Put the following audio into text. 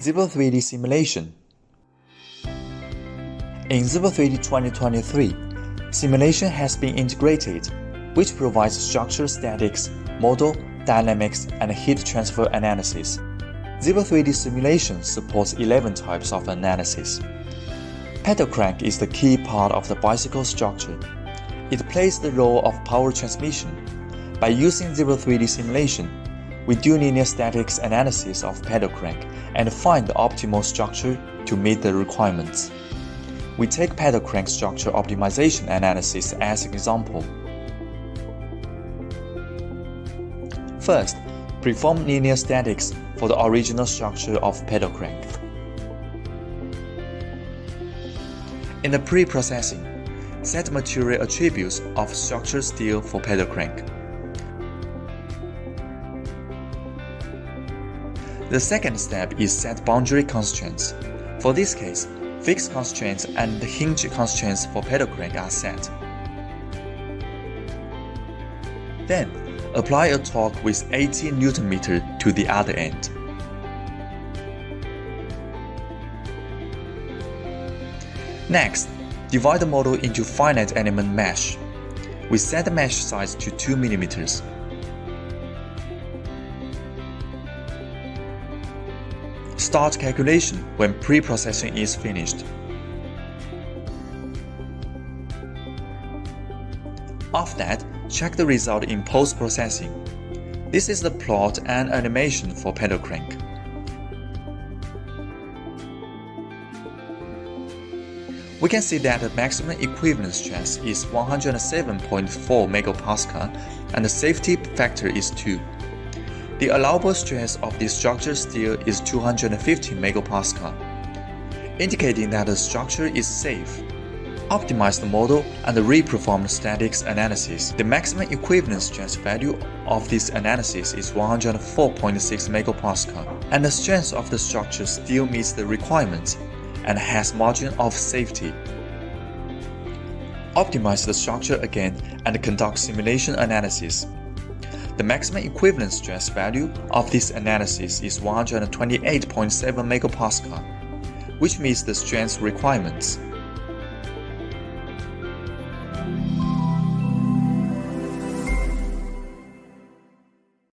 ZW3D Simulation. In ZW3D 2023, simulation has been integrated, which provides structure statics, model, dynamics, and heat transfer analysis. ZW3D Simulation supports 11 types of analysis. Pedal crank is the key part of the bicycle structure. It plays the role of power transmission. By using ZW3D Simulation, we do linear statics analysis of pedal crank and find the optimal structure to meet the requirements. We take pedal crank structure optimization analysis as an example. First, perform linear statics for the original structure of pedal crank. In the pre-processing, set material attributes of structure steel for pedal crank. The second step is set boundary constraints. For this case, fixed constraints and hinge constraints for pedal crank are set. Then, apply a torque with 80 Nm to the other end. Next, divide the model into finite element mesh. We set the mesh size to 2 mm. Start calculation when pre-processing is finished. After that, check the result in post-processing. This is the plot and animation for pedal crank. We can see that the maximum equivalent stress is 107.4 MPa and the safety factor is 2. The allowable stress of the structure steel is 250 MPa, indicating that the structure is safe. Optimize the model and re-perform statics analysis. The maximum equivalent stress value of this analysis is 104.6 MPa, and the strength of the structure still meets the requirements and has margin of safety. Optimize the structure again and conduct simulation analysis. The maximum equivalent stress value of this analysis is 128.7 MPa, which meets the strength requirements.